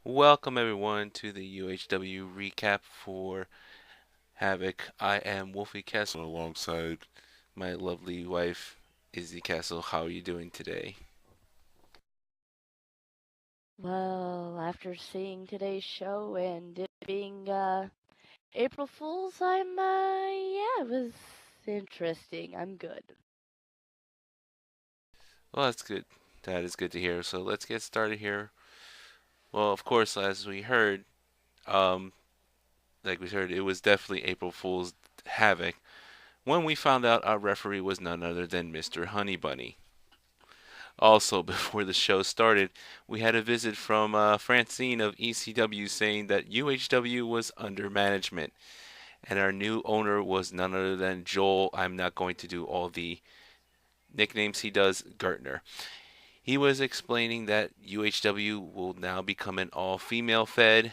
Welcome everyone to the UHW recap for Havoc. I am Wolfie Castle alongside my lovely wife Izzy Castle. How are you doing today? Well, after seeing today's show and it being April Fool's, yeah, it was interesting. I'm good. Well, that's good. That is good to hear. So let's get started here. Well, of course, as we heard, um, it was definitely April Fool's Havoc when we found out our referee was none other than Mr. Honey Bunny. Also, before the show started, we had a visit from Francine of ECW saying that UHW was under management, and our new owner was none other than Joel. I'm not going to do all the nicknames he does, Gertner. He was explaining that UHW will now become an all female fed,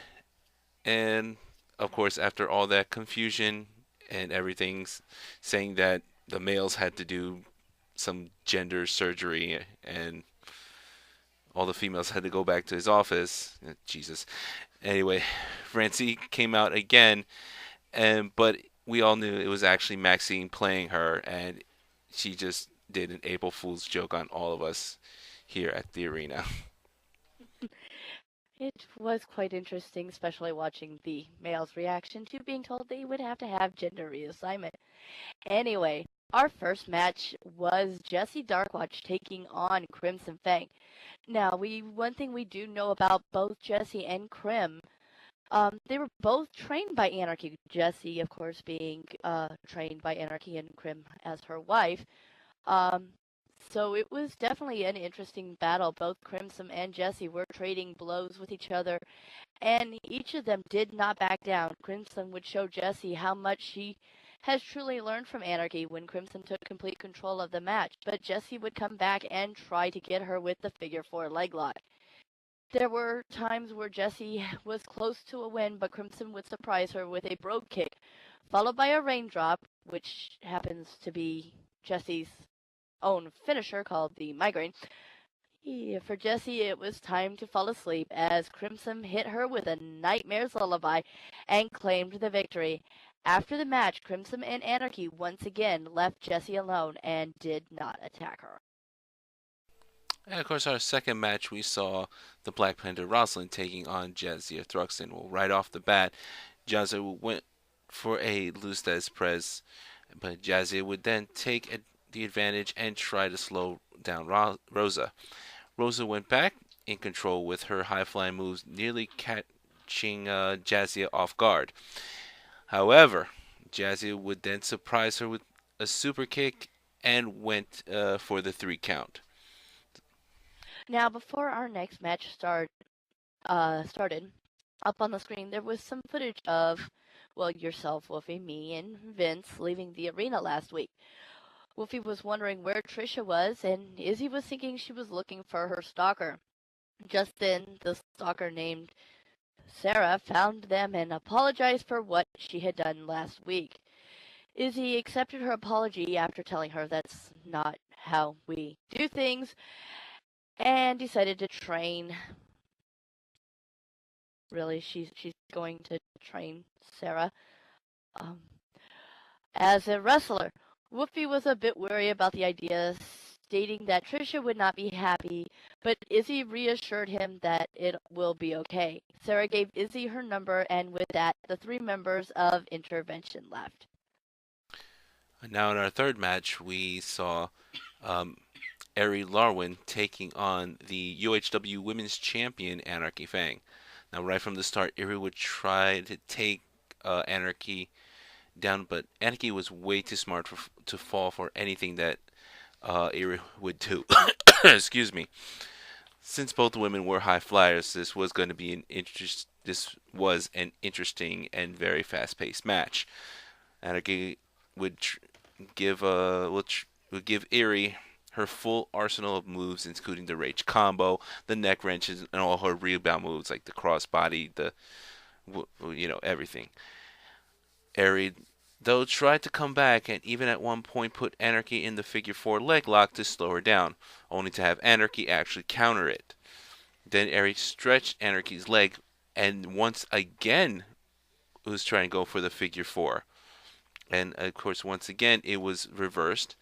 and of course, after all that confusion and everything's saying that the males had to do some gender surgery and all the females had to go back to his office. Jesus. Anyway, Francie came out again, and but we all knew it was actually Maxine playing her, and she just did an April Fool's joke on all of us here at the arena. It was quite interesting, especially watching the male's reaction to being told they would have to have gender reassignment. Anyway, our first match was Jesse Darkwatch taking on Crimson Fang. Now, one thing we do know about both Jesse and Crim, they were both trained by Anarchy. Jesse, of course, being trained by Anarchy and Crim as her wife. Um, so it was definitely an interesting battle. Both Crimson and Jesse were trading blows with each other, and each of them did not back down. Crimson would show Jesse how much she has truly learned from Anarchy when Crimson took complete control of the match, but Jesse would come back and try to get her with the figure four leg lock. There were times where Jesse was close to a win, but Crimson would surprise her with a brogue kick, followed by a raindrop, which happens to be Jesse's own finisher called the migraine. Yeah, for Jessie, it was time to fall asleep as Crimson hit her with a nightmare's lullaby and claimed the victory. After the match, Crimson and Anarchy once again left Jessie alone and did not attack her. And of course, our second match, we saw the Black Panther Rosalind taking on Jazia Thruxton. Well, right off the bat, Jazia went for a Luz Des Prez, but Jazia would then take the advantage and try to slow down Rosa. Rosa went back in control with her high flying moves, nearly catching Jazia off guard. However, Jazia would then surprise her with a super kick and went for the 3 count. Now, before our next match started, up on the screen there was some footage of, well, yourself, Wolfie, me, and Vince leaving the arena last week. Wolfie was wondering where Trisha was, and Izzy was thinking she was looking for her stalker. Just then, the stalker named Sarah found them and apologized for what she had done last week. Izzy accepted her apology after telling her that's not how we do things and decided to train. Really, she's going to train Sarah um, as a wrestler. Whoopi was a bit wary about the idea, stating that Trisha would not be happy, but Izzy reassured him that it will be okay. Sarah gave Izzy her number, and with that, the three members of Intervention left. Now, in our third match, we saw um, Ari Larwin taking on the UHW Women's Champion Anarchy Fang. Now, right from the start, Ari would try to take Anarchy down, but Anarchy was way too smart to fall for anything that Ari would do. Excuse me. Since both women were high flyers, this was going to be an interest. This was an interesting and very fast-paced match. Anarchy would would give Erie her full arsenal of moves, including the rage combo, the neck wrenches, and all her rebound moves like the crossbody, everything. Erie, though, tried to come back and even at one point put Anarchy in the figure four leg lock to slow her down, only to have Anarchy actually counter it. Then Eri stretched Anarchy's leg and once again was trying to go for the figure four. And of course, once again, it was reversed.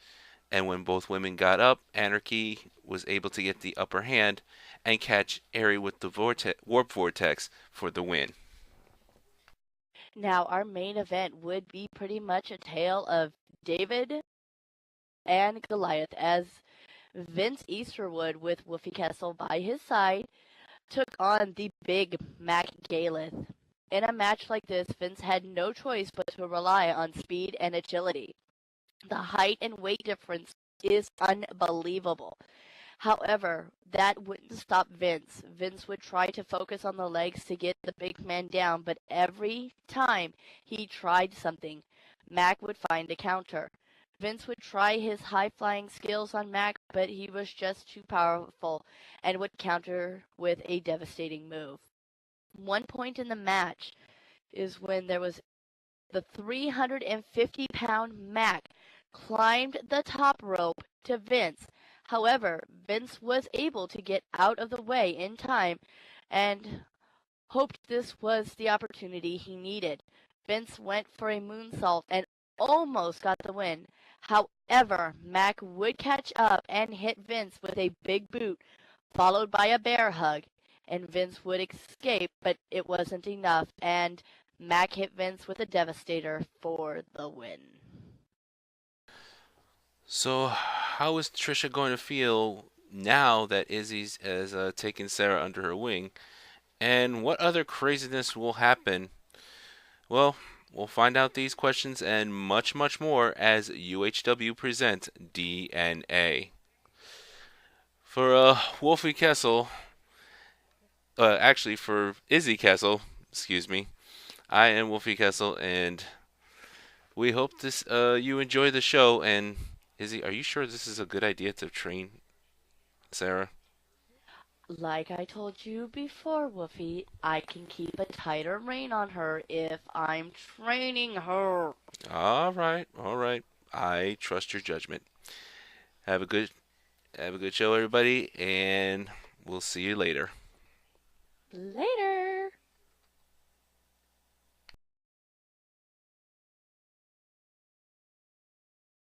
And when both women got up, Anarchy was able to get the upper hand and catch Eri with the warp vortex for the win. Now, our main event would be pretty much a tale of David and Goliath as Vince Easterwood, with Wolfie Kessel by his side, took on the big Mac Galith. In a match like this, Vince had no choice but to rely on speed and agility. The height and weight difference is unbelievable. However, that wouldn't stop Vince. Vince would try to focus on the legs to get the big man down, but every time he tried something, Mac would find a counter. Vince would try his high-flying skills on Mac, but he was just too powerful and would counter with a devastating move. One point in the match is when there was the 350-pound Mac climbed the top rope to Vince. However, Vince was able to get out of the way in time and hoped this was the opportunity he needed. Vince went for a moonsault and almost got the win. However, Mac would catch up and hit Vince with a big boot, followed by a bear hug, and Vince would escape, but it wasn't enough, and Mac hit Vince with a Devastator for the win. So, how is Trisha going to feel now that Izzy has taken Sarah under her wing? And what other craziness will happen? Well, we'll find out these questions and much, much more as UHW presents DNA. For Wolfie Kessel, actually for Izzy Kessel, excuse me, I am Wolfie Kessel, and we hope this you enjoy the show. And Izzy, are you sure this is a good idea to train Sarah? Like I told you before, Woofy, I can keep a tighter rein on her if I'm training her. All right, all right. I trust your judgment. Have a good have a good show, everybody, and we'll see you later. Later!